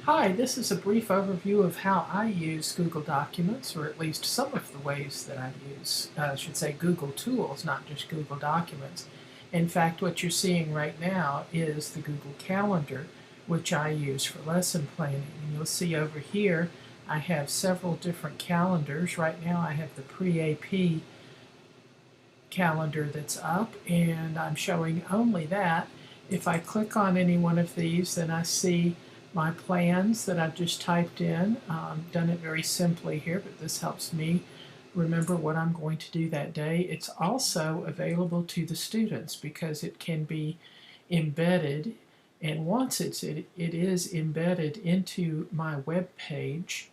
Hi, this is a brief overview of how I use Google Documents, or at least some of the ways that I use, I should say Google Tools, not just Google Documents. In fact, what you're seeing right now is the Google Calendar, which I use for lesson planning. And you'll see over here, I have several different calendars. Right now I have the pre-AP calendar that's up, and I'm showing only that. If I click on any one of these, then I see my plans that I've just typed in. Done it very simply here, but this helps me remember what I'm going to do that day. It's also available to the students because it can be embedded, and once it is embedded into my web page,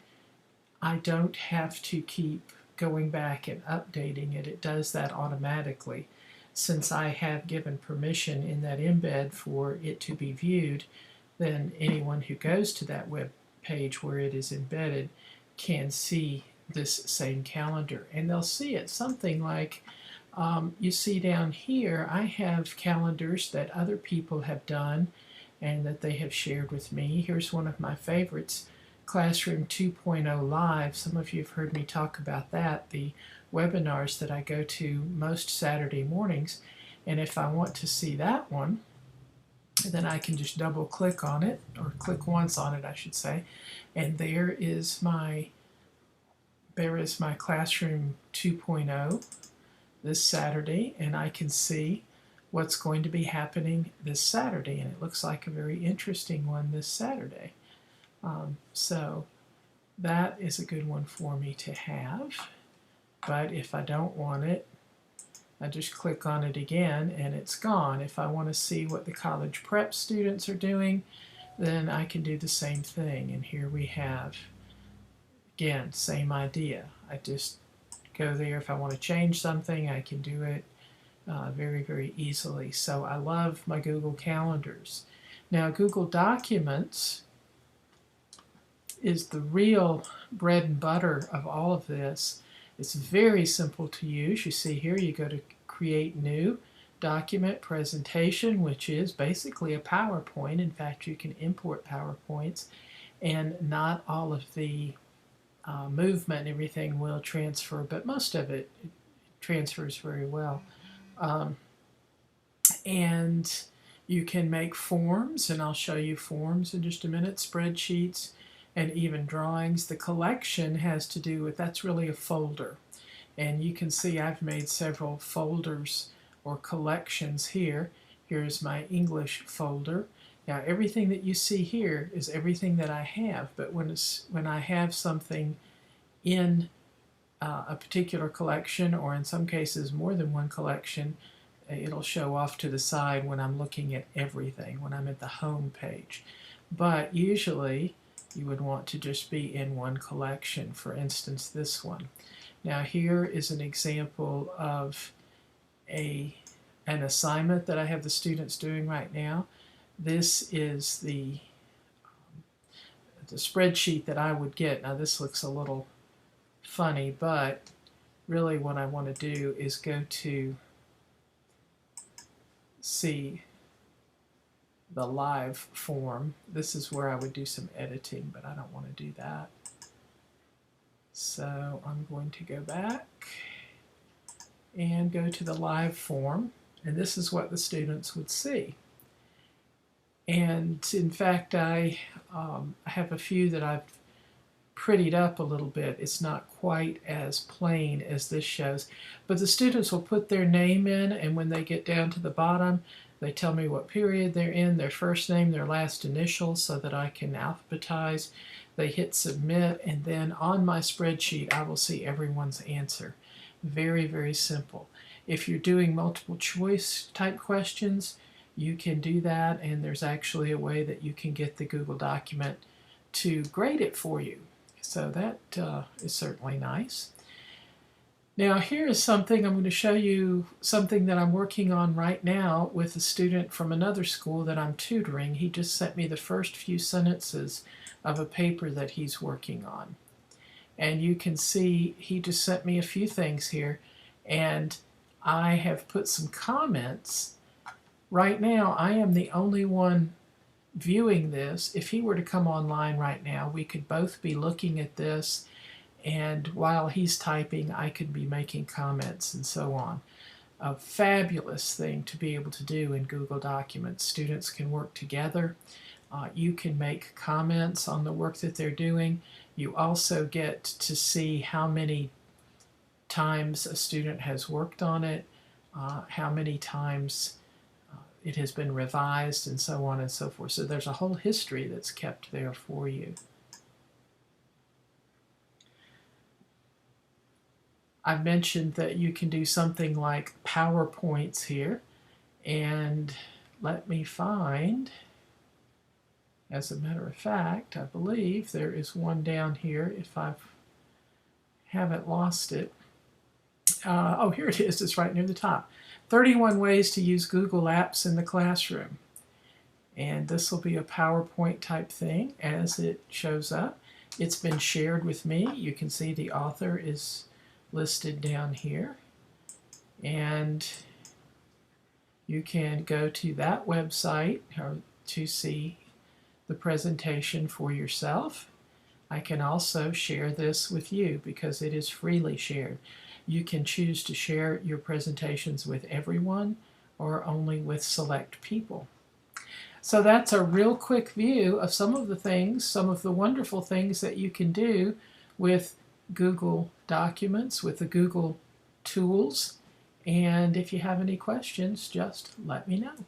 I don't have to keep going back and updating it. It does that automatically. Since I have given permission in that embed for it to be viewed, then anyone who goes to that web page where it is embedded can see this same calendar. And they'll see it something like, you see down here, I have calendars that other people have done and that they have shared with me. Here's one of my favorites, Classroom 2.0 Live. Some of you have heard me talk about that, the webinars that I go to most Saturday mornings. And if I want to see that one, then I can just double click on it, or click once on it I should say, and there is my Classroom 2.0 this Saturday, and I can see what's going to be happening this Saturday, and it looks like a very interesting one this Saturday. So that is a good one for me to have, but if I don't want it, I just click on it again and it's gone. If I want to see what the college prep students are doing, then I can do the same thing. And here we have, again, same idea. I just go there. If I want to change something, I can do it very, very easily. So I love my Google Calendars. Now, Google Documents is the real bread and butter of all of this. It's very simple to use. You see here, you go to Create New, Document, Presentation, which is basically a PowerPoint. In fact, you can import PowerPoints, and not all of the movement and everything will transfer, but most of it transfers very well. And you can make forms, and I'll show you forms in just a minute, spreadsheets, and even drawings. The collection has to do with, that's really a folder. And you can see I've made several folders or collections here. Here's my English folder. Now everything that you see here is everything that I have, but when I have something in a particular collection, or in some cases more than one collection, it'll show off to the side when I'm looking at everything, when I'm at the home page. But usually you would want to just be in one collection, for instance this one. Now here is an example of an assignment that I have the students doing right now. This is the spreadsheet that I would get. Now this looks a little funny, but really what I want to do is go to see the live form. This is where I would do some editing, but I don't want to do that. So I'm going to go back and go to the live form, and this is what the students would see. And in fact, I have a few that I've prettied up a little bit. It's not quite as plain as this shows, but the students will put their name in, and when they get down to the bottom, they tell me what period they're in, their first name, their last initial, so that I can alphabetize. They hit submit, and then on my spreadsheet I will see everyone's answer. Very, very simple. If you're doing multiple choice type questions, you can do that, and there's actually a way that you can get the Google document to grade it for you. So that is certainly nice. Now here is something, I'm going to show you something that I'm working on right now with a student from another school that I'm tutoring. He just sent me the first few sentences of a paper that he's working on. And you can see he just sent me a few things here, and I have put some comments. Right now I am the only one viewing this, if he were to come online right now, we could both be looking at this, and while he's typing, I could be making comments and so on. A fabulous thing to be able to do in Google Documents. Students can work together. You can make comments on the work that they're doing. You also get to see how many times a student has worked on it, how many times it has been revised, and so on and so forth. So there's a whole history that's kept there for you. I've mentioned that you can do something like PowerPoints here, and let me find, as a matter of fact, I believe there is one down here if I haven't lost it. Oh, here it is. It's right near the top. 31 ways to use Google Apps in the classroom. And this will be a PowerPoint type thing as it shows up. It's been shared with me. You can see the author is listed down here. And you can go to that website to see the presentation for yourself. I can also share this with you because it is freely shared. You can choose to share your presentations with everyone or only with select people. So that's a real quick view of some of the things, some of the wonderful things that you can do with Google Documents, with the Google tools. And if you have any questions, just let me know.